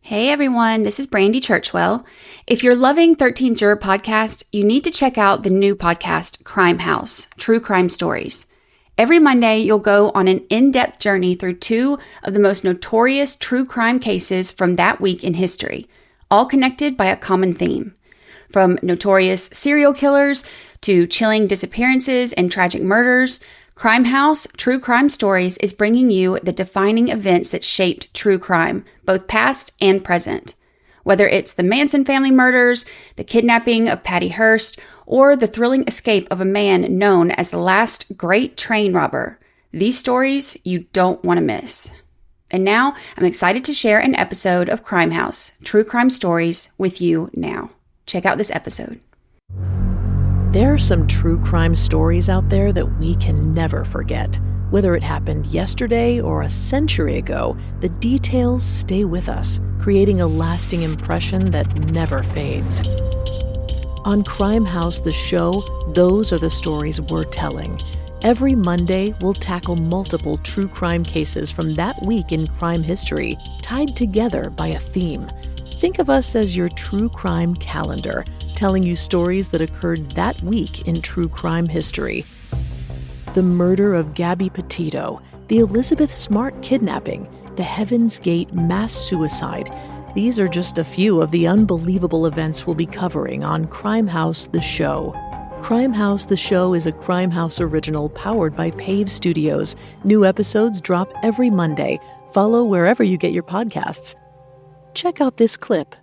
Hey everyone, this is Brandy Churchwell. If you're loving 13 Juror podcast, you need to check out the new podcast, Crime House, True Crime Stories. Every Monday, you'll go on an in-depth journey through two of the most notorious true crime cases from that week in history, all connected by a common theme. From notorious serial killers to chilling disappearances and tragic murders, Crime House, True Crime Stories is bringing you the defining events that shaped true crime, both past and present. Whether it's the Manson family murders, the kidnapping of Patty Hearst, or the thrilling escape of a man known as the last great train robber, these stories you don't want to miss. And now, I'm excited to share an episode of Crime House, True Crime Stories with you now. Check out this episode. There are some true crime stories out there that we can never forget. Whether it happened yesterday or a century ago, the details stay with us, creating a lasting impression that never fades. On Crime House, the show, those are the stories we're telling. Every Monday, we'll tackle multiple true crime cases from that week in crime history, tied together by a theme. Think of us as your true crime calendar, telling you stories that occurred that week in true crime history. The murder of Gabby Petito, the Elizabeth Smart kidnapping, the Heaven's Gate mass suicide. These are just a few of the unbelievable events we'll be covering on Crime House, the show. Crime House, the show is a Crime House original powered by Pave Studios. New episodes drop every Monday. Follow wherever you get your podcasts. Check out this clip.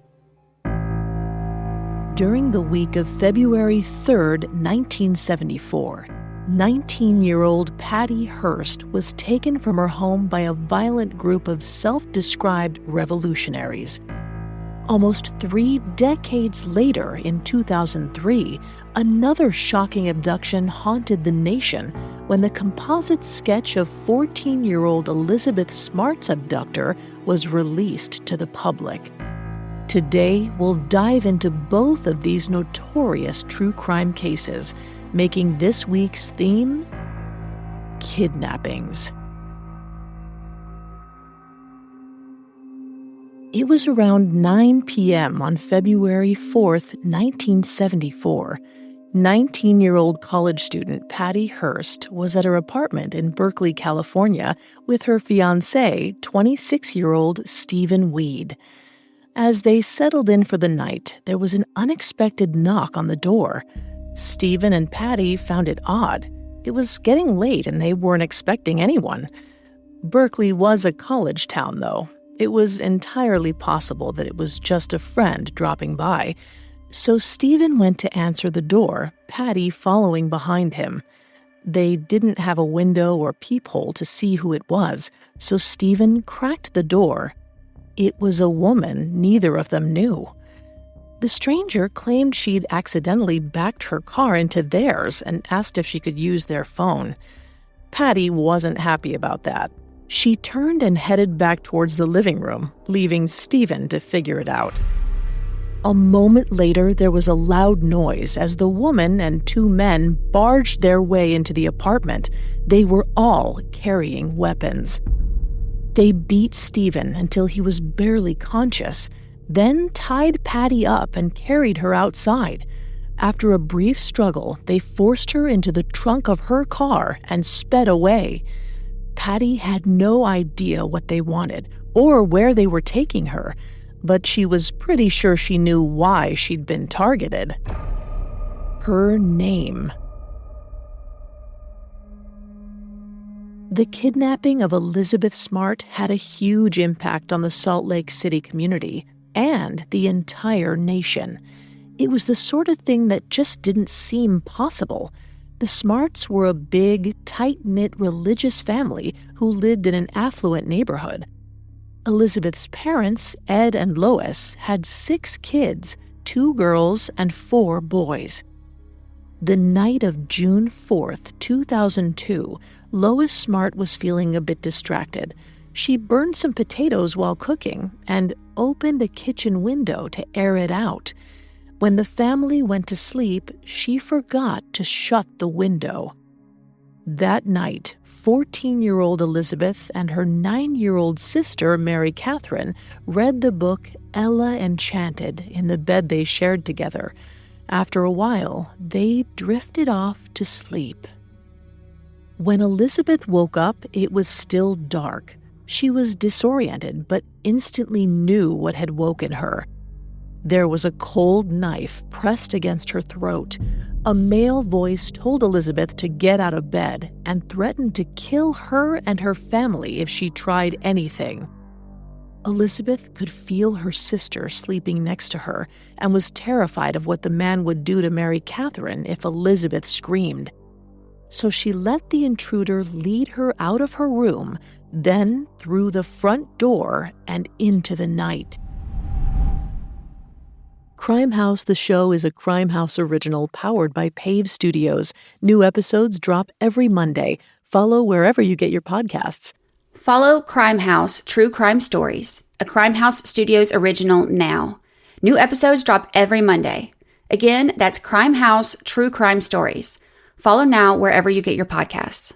During the week of February 3rd, 1974, 19-year-old Patty Hearst was taken from her home by a violent group of self-described revolutionaries. Almost 3 decades later, in 2003, another shocking abduction haunted the nation when the composite sketch of 14-year-old Elizabeth Smart's abductor was released to the public. Today, we'll dive into both of these notorious true crime cases, making this week's theme kidnappings. It was around 9 p.m. on February 4th, 1974. 19-year-old college student Patty Hearst was at her apartment in Berkeley, California, with her fiancé, 26-year-old Stephen Weed. As they settled in for the night, there was an unexpected knock on the door. Stephen and Patty found it odd. It was getting late and they weren't expecting anyone. Berkeley was a college town, though. It was entirely possible that it was just a friend dropping by. So Stephen went to answer the door, Patty following behind him. They didn't have a window or peephole to see who it was, so Stephen cracked the door. It was a woman neither of them knew. The stranger claimed she'd accidentally backed her car into theirs and asked if she could use their phone. Patty wasn't happy about that. She turned and headed back towards the living room, leaving Stephen to figure it out. A moment later, there was a loud noise as the woman and 2 men barged their way into the apartment. They were all carrying weapons. They beat Stephen until he was barely conscious, then tied Patty up and carried her outside. After a brief struggle, they forced her into the trunk of her car and sped away. Patty had no idea what they wanted or where they were taking her, but she was pretty sure she knew why she'd been targeted. Her name. The kidnapping of Elizabeth Smart had a huge impact on the Salt Lake City community and the entire nation. It was the sort of thing that just didn't seem possible. The Smarts were a big, tight-knit religious family who lived in an affluent neighborhood. Elizabeth's parents, Ed and Lois, had 6 kids, 2 girls and 4 boys. The night of June 4th, 2002, Lois Smart was feeling a bit distracted. She burned some potatoes while cooking and opened a kitchen window to air it out. When the family went to sleep, she forgot to shut the window. That night, 14-year-old Elizabeth and her 9-year-old sister, Mary Catherine, read the book Ella Enchanted in the bed they shared together. After a while, they drifted off to sleep. When Elizabeth woke up, it was still dark. She was disoriented, but instantly knew what had woken her. There was a cold knife pressed against her throat. A male voice told Elizabeth to get out of bed and threatened to kill her and her family if she tried anything. Elizabeth could feel her sister sleeping next to her and was terrified of what the man would do to Mary Catherine if Elizabeth screamed. So she let the intruder lead her out of her room, then through the front door and into the night. Crime House, the show, is a Crime House original powered by Pave Studios. New episodes drop every Monday. Follow wherever you get your podcasts. Follow Crime House True Crime Stories, a Crime House Studios original now. New episodes drop every Monday. Again, that's Crime House True Crime Stories. Follow now wherever you get your podcasts.